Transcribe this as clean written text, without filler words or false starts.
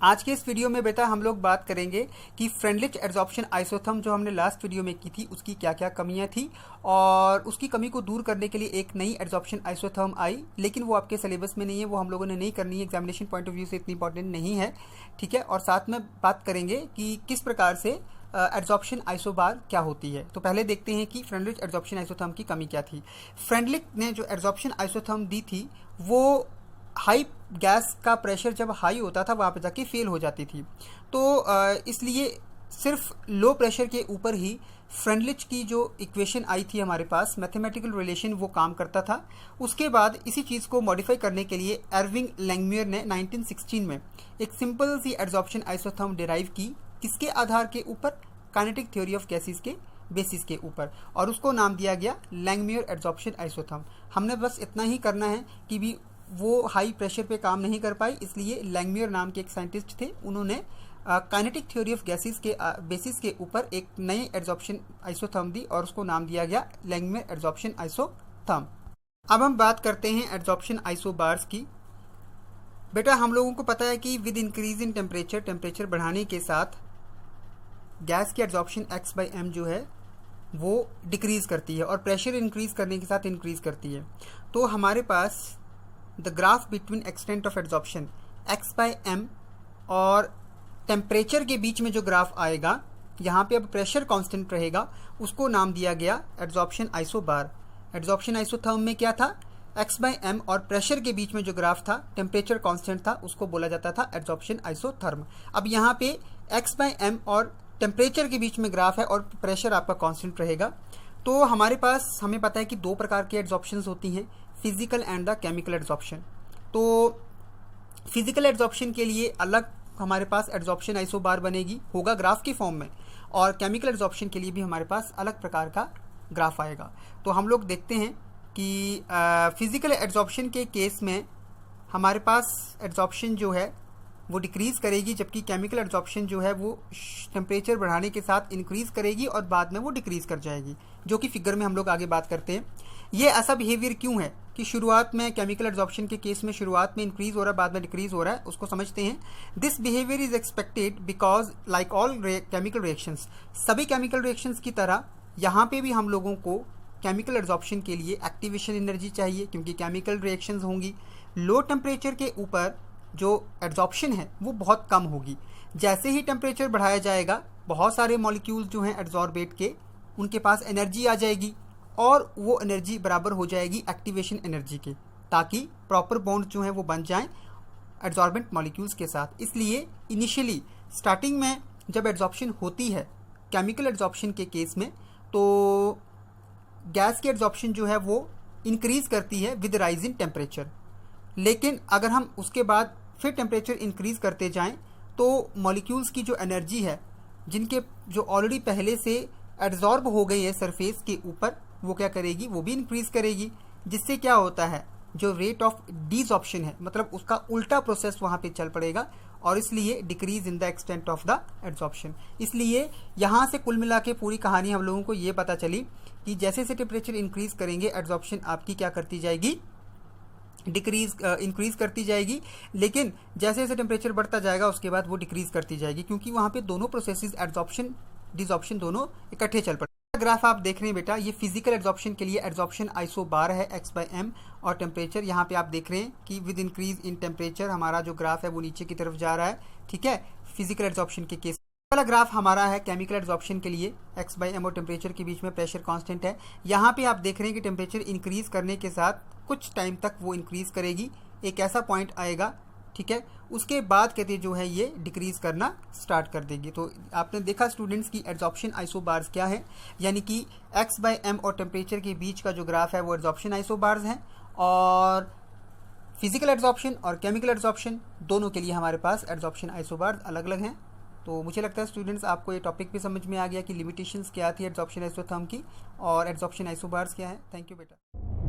आज के इस वीडियो में बेटा हम लोग बात करेंगे कि फ्रेंडलिच एडजॉर्प्शन आइसोथर्म जो हमने लास्ट वीडियो में की थी उसकी क्या क्या कमियां थी और उसकी कमी को दूर करने के लिए एक नई एडजॉर्प्शन आइसोथर्म आई, लेकिन वो आपके सिलेबस में नहीं है, वो हम लोगों ने नहीं करनी है, एग्जामिनेशन पॉइंट ऑफ व्यू से इतनी इंपॉर्टेंट नहीं है। ठीक है, और साथ में बात करेंगे कि किस प्रकार से एडजॉर्प्शन आइसोबार क्या होती है। तो पहले देखते हैं कि फ्रेंडलिच एडजॉर्प्शन आइसोथर्म की कमी क्या थी। फ्रेंडलिच ने जो एडजॉर्प्शन आइसोथर्म दी थी वो हाई गैस का प्रेशर जब हाई होता था वहाँ पे जाके फेल हो जाती थी। तो इसलिए सिर्फ लो प्रेशर के ऊपर ही फ्रेंडलिच की जो इक्वेशन आई थी हमारे पास, मैथमेटिकल रिलेशन, वो काम करता था। उसके बाद इसी चीज़ को मॉडिफाई करने के लिए एर्विंग लैंगम्यूर ने 1916 में एक सिंपल सी एडजॉर्प्शन आइसोथर्म डिराइव की। किसके आधार के ऊपर? काइनेटिक थ्योरी ऑफ गैसेस के बेसिस के ऊपर, और उसको नाम दिया गया लैंगम्यूर एडजॉर्प्शन आइसोथर्म। हमने बस इतना ही करना है कि भी वो हाई प्रेशर पे काम नहीं कर पाई, इसलिए लैंगम्यूर नाम के एक साइंटिस्ट थे, उन्होंने काइनेटिक थ्योरी ऑफ गैसेस के बेसिस के ऊपर एक नई एडजॉर्प्शन आइसोथर्म दी और उसको नाम दिया गया लैंगम्यूर एडजॉर्प्शन आइसोथर्म। अब हम बात करते हैं एडजॉर्प्शन आइसोबार्स की। बेटा हम लोगों को पता है कि विद इंक्रीज इन टेम्परेचर बढ़ाने के साथ गैस की एडजॉर्प्शन x/m जो है वो डिक्रीज करती है और प्रेशर इंक्रीज करने के साथ इंक्रीज करती है। तो हमारे पास the graph between extent of adsorption x/m और टेम्परेचर के बीच में जो ग्राफ आएगा, यहाँ पे अब प्रेशर कांस्टेंट रहेगा, उसको नाम दिया गया एडजॉर्प्शन आइसोबार। एडजॉर्प्शन आइसोथर्म में क्या था? x/m और प्रेशर के बीच में जो ग्राफ था, टेम्परेचर कांस्टेंट था, उसको बोला जाता था एडजॉर्प्शन आइसोथर्म। अब यहाँ पे x/m और टेम्परेचर के बीच में ग्राफ है और प्रेशर आपका कांस्टेंट रहेगा। तो हमारे पास, हमें पता है कि दो प्रकार की एडजॉर्प्शंस होती हैं, physical and the chemical adsorption. तो फिजिकल एडजॉर्प्शन के लिए अलग हमारे पास एडजॉर्प्शन आइसोबार बनेगी, होगा ग्राफ की फॉर्म में, और केमिकल एडजॉर्प्शन के लिए भी हमारे पास अलग प्रकार का ग्राफ आएगा। तो हम लोग देखते हैं कि फिजिकल एडजॉर्प्शन के केस में हमारे पास एडजॉर्प्शन जो है वो डिक्रीज़ करेगी, जबकि केमिकल एडजॉर्प्शन जो है वो टेम्परेचर बढ़ाने के साथ इंक्रीज़ करेगी और बाद में वो डिक्रीज़ कर जाएगी, जो कि फिगर में हम लोग आगे बात करते हैं। ये ऐसा बिहेवियर क्यों है कि शुरुआत में केमिकल एडजॉर्प्शन के केस में शुरुआत में इंक्रीज़ हो रहा है, बाद में डिक्रीज़ हो रहा है, उसको समझते हैं। This behaviour is expected because like all chemical reactions, सभी केमिकल रिएक्शंस की तरह यहाँ पे भी हम लोगों को केमिकल एडजॉर्प्शन के लिए एक्टिवेशन एनर्जी चाहिए, क्योंकि केमिकल रिएक्शंस होंगी। लो टेम्परेचर के ऊपर जो एडजॉर्प्शन है वो बहुत कम होगी। जैसे ही टेम्परेचर बढ़ाया जाएगा, बहुत सारे मॉलिक्यूल्स जो हैं एडजॉर्बेट के, उनके पास एनर्जी आ जाएगी और वो एनर्जी बराबर हो जाएगी एक्टिवेशन एनर्जी के, ताकि प्रॉपर बॉन्ड जो हैं वो बन जाएं एडजॉर्बेंट मॉलिक्यूल्स के साथ। इसलिए इनिशियली स्टार्टिंग में जब एडजॉर्प्शन होती है केमिकल एडजॉर्प्शन के केस में, तो गैस की एडजॉर्प्शन जो है वो इंक्रीज़ करती है विद राइज इन टेम्परेचर। लेकिन अगर हम उसके बाद फिर टेम्परेचर इंक्रीज़ करते जाएं, तो मॉलिक्यूल्स की जो एनर्जी है, जिनके जो ऑलरेडी पहले से एड्जॉर्ब हो गई है सरफेस के ऊपर, वो क्या करेगी? वो भी इंक्रीज़ करेगी, जिससे क्या होता है, जो रेट ऑफ डिसॉर्प्शन है, मतलब उसका उल्टा प्रोसेस वहाँ पे चल पड़ेगा, और इसलिए decrease in the extent of the adsorption. इसलिए यहाँ से कुल मिला के पूरी कहानी हम लोगों को ये पता चली कि जैसे जैसे टेम्परेचर इंक्रीज़ करेंगे, एडजॉर्प्शन आपकी क्या करती जाएगी? इंक्रीज़ करती जाएगी। लेकिन जैसे जैसे टेम्परेचर बढ़ता जाएगा उसके बाद वो डिक्रीज़ करती जाएगी, क्योंकि वहाँ पे दोनों प्रोसेसेस एडजॉर्प्शन डिसॉर्प्शन दोनों इकट्ठे चल पड़े। ग्राफ आप देख रहे हैं बेटा, ये फिजिकल एडजॉर्प्शन के लिए एडजॉर्प्शन आइसोबार है x/m, और टेम्परेचर यहाँ पे आप देख रहे हैं कि विद इंक्रीज इन टेम्परेचर हमारा जो ग्राफ है वो नीचे की तरफ जा रहा है। ठीक है, फिजिकल एडजॉर्प्शन के केस वाला ग्राफ हमारा है केमिकल एडजॉर्प्शन के लिए, x/m और टेम्परेचर के बीच में प्रेशर कांस्टेंट है। यहाँ पे आप देख रहे हैं कि टेम्परेचर इंक्रीज़ करने के साथ कुछ टाइम तक वो इंक्रीज़ करेगी, एक ऐसा पॉइंट आएगा, ठीक है, उसके बाद कहते जो है ये डिक्रीज़ करना स्टार्ट कर देगी। तो आपने देखा स्टूडेंट्स की एडजॉर्प्शन आइसोबार्स क्या है, यानी कि x/m और टेम्परेचर के बीच का जो ग्राफ है वो एडजॉर्प्शन आइसोबार्स हैं, और फिजिकल एडजॉर्प्शन और केमिकल एडजॉर्प्शन दोनों के लिए हमारे पास एडजॉर्प्शन आइसोबार्स अलग अलग हैं। तो मुझे लगता है स्टूडेंट्स आपको ये टॉपिक भी समझ में आ गया कि लिमिटेशंस क्या थी एडजॉर्प्शन आइसोथर्म की और एडजॉर्प्शन आइसोबार्स क्या है। थैंक यू बेटा।